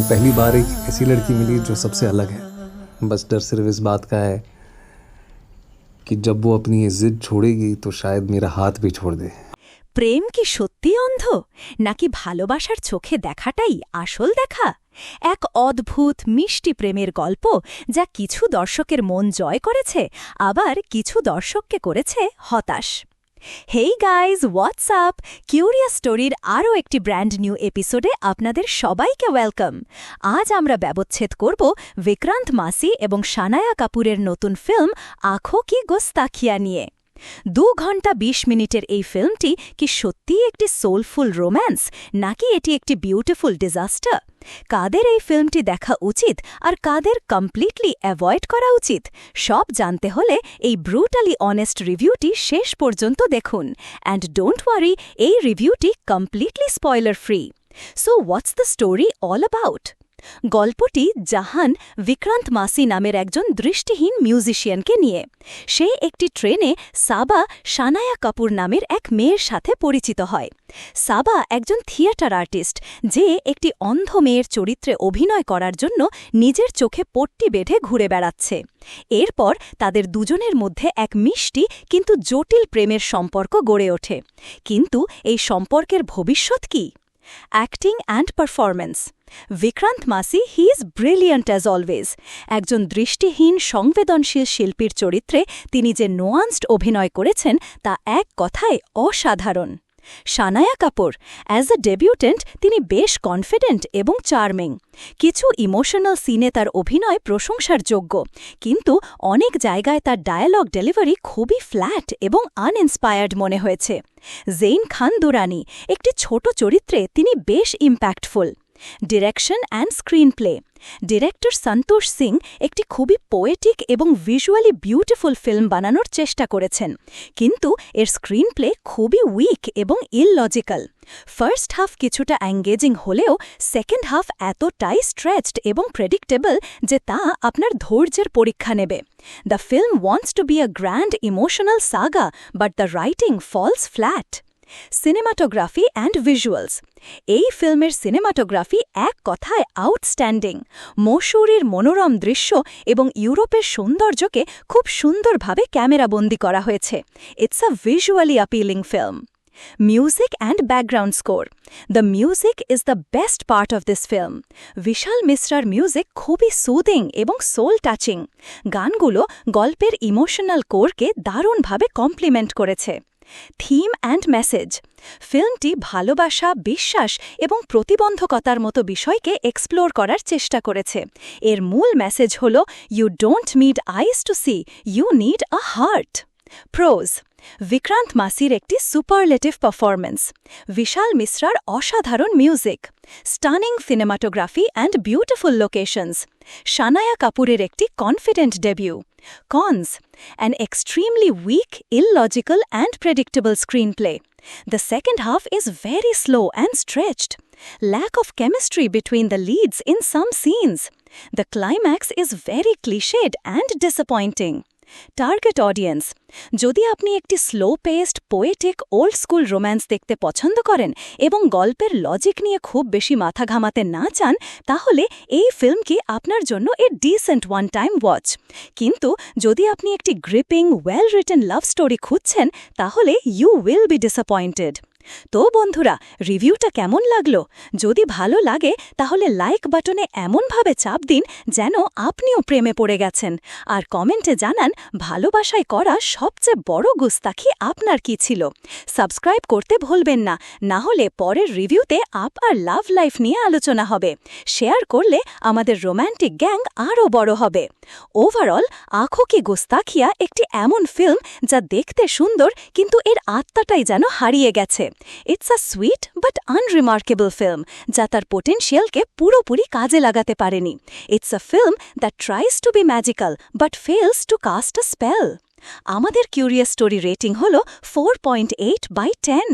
पहली बार एक ऐसी लड़की मिली जो सबसे अलग है। बस डर सिर्फ इस बात का है कि जब वो अपनी ये जिद छोड़ेगी तो शायद मेरा हाथ भी छोड़ दे। প্রেম কি সত্যি অন্ধ নাকি ভালোবাসার চোখে দেখাটাই আসল দেখা? এক অদ্ভুত মিষ্টি প্রেমের গল্প যা কিছু দর্শকের মন জয় করেছে, আবার কিছু দর্শককে করেছে হতাশ। Hey guys, WhatsApp! কিউরিয়াস স্টোরির আরও একটি ব্র্যান্ড নিউ এপিসোডে আপনাদের সবাইকে ওয়েলকাম। আজ আমরা ব্যবচ্ছেদ করব বিক্রান্ত মাসি এবং সানায়া কাপুরের নতুন ফিল্ম আঁখো কি গোস্তাখিয়া নিয়ে। 2 ঘন্টা 20 মিনিটের এই ফিল্মটি কি সত্যিই একটি সোলফুল রোম্যান্স, নাকি এটি একটি বিউটিফুল ডিজাস্টার? কাদের এই ফিল্মটি দেখা উচিত আর কাদের কমপ্লিটলি অ্যাভয়েড করা উচিত, সব জানতে হলে এই ব্রুটালি অনেস্ট রিভিউটি শেষ পর্যন্ত দেখুন। অ্যান্ড ডোন্ট ওয়ারি, এই রিভিউটি completely spoiler free. So what's the story all about? গল্পটি জাহান বিক্রান্ত মাসি নামের একজন দৃষ্টিহীন মিউজিশিয়ানকে নিয়ে। সে একটি ট্রেনে সাবা সানায়া কাপুর নামের এক মেয়ের সাথে পরিচিত হয়। সাবা একজন থিয়েটার আর্টিস্ট, যে একটি অন্ধ মেয়ের চরিত্রে অভিনয় করার জন্য নিজের চোখে পট্টি বেঁধে ঘুরে বেড়াচ্ছে। এরপর তাদের দুজনের মধ্যে এক মিষ্টি কিন্তু জটিল প্রেমের সম্পর্ক গড়ে ওঠে। কিন্তু এই সম্পর্কের ভবিষ্যৎ কী? Acting and performance. Vikrant Massey he is brilliant as always. একজন দৃষ্টিহীন সংবেদনশীল শিল্পীর চরিত্রে তিনি যে নোয়ান্সড অভিনয় করেছেন তা এক কথায় অসাধারণ। Sanaya Kapoor as a debutante তিনি বেশ কনফিডেন্ট এবং চার্মিং। কিছু ইমোশনাল সিনে তার অভিনয় প্রশংসার যোগ্য, কিন্তু অনেক জায়গায় তার ডায়ালগ ডেলিভারি খুবই ফ্ল্যাট এবং আনইন্সপায়ার্ড মনে হয়েছে। জেইন খান দুরানি একটি ছোট চরিত্রে তিনি বেশ impactful. Direction and screenplay. Director Santosh Singh একটি খুবই পোয়েটিক এবং ভিজুয়ালি বিউটিফুল ফিল্ম বানানোর চেষ্টা করেছেন, কিন্তু এর স্ক্রিন প্লে খুবই উইক এবং ইললজিক্যাল। ফার্স্ট হাফ কিছুটা এঙ্গেজিং হলেও সেকেন্ড হাফ এতটাই স্ট্রেচড এবং প্রেডিক্টেবল যে তা আপনার ধৈর্যের পরীক্ষা নেবে। The film wants to be a grand emotional saga, but the writing falls flat. Cinematography and visuals. এই ফিল্মের সিনেমাটোগ্রাফি এক কথায় আউটস্ট্যান্ডিং। মসুরির মনোরম দৃশ্য এবং ইউরোপের সৌন্দর্যকে খুব সুন্দরভাবে ক্যামেরাবন্দি করা হয়েছে। It's a visually appealing film. Music and background score. The music is the best part of this film. Vishal মিশ্রার মিউজিক খুবই সুদিং এবং সোল টাচিং। গানগুলো গল্পের ইমোশনাল কোরকে দারুণভাবে কমপ্লিমেন্ট করেছে। Theme and message. ফিল্মটি ভালোবাসা, বিশ্বাস এবং প্রতিবন্ধকতার মতো বিষয়কে এক্সপ্লোর করার চেষ্টা করেছে। এর মূল মেসেজ হল, you don't need eyes to see, you need a heart. Pros. Vikrant মাসির একটি সুপারলেটিভ পারফরম্যান্স। বিশাল মিশ্রার অসাধারণ music. Stunning cinematography and beautiful locations. Sanaya কাপুরের একটি confident debut. Cons. An extremely weak, illogical and predictable screenplay. The second half is very slow and stretched. Lack of chemistry between the leads in some scenes. The climax is very cliched and disappointing. Target audience. যদি আপনি একটি slow paced, poetic, old school romance দেখতে পছন্দ করেন এবং গল্পের logic নিয়ে খুব বেশি মাথা ঘামাতে না চান, তাহলে এই ফিল্মটি আপনার জন্য এ ডিসেন্ট ওয়ান টাইম ওয়াচ। কিন্তু যদি আপনি একটি gripping, well written love story খুঁজছেন, তাহলে ইউ উইল বি ডিসঅ্যাপয়েন্টেড। তো বন্ধুরা, রিভিউটা কেমন লাগলো? যদি ভালো লাগে তাহলে লাইক বাটনে এমনভাবে চাপ দিন যেন আপনিও প্রেমে পড়ে গেছেন, আর কমেন্টে জানান ভালোবাসায় করা সবচেয়ে বড় গুস্তাখি আপনার কী ছিল। সাবস্ক্রাইব করতে ভুলবেন না, না হলে পরের রিভিউতে আপ আর লাভ লাইফ নিয়ে আলোচনা হবে। শেয়ার করলে আমাদের রোম্যান্টিক গ্যাং আরও বড় হবে। ওভারঅল আঁখো কি গোস্তাখিয়া একটি এমন ফিল্ম যা দেখতে সুন্দর, কিন্তু এর আত্মাটাই যেন হারিয়ে গেছে। It's a sweet but unremarkable film যা তার পোটেনশিয়ালকে পুরোপুরি কাজে লাগাতে পারেনি। It's a film that tries to be magical but fails to cast a spell. আমাদের কিউরিয়াস স্টোরি রেটিং হল 4.8/10।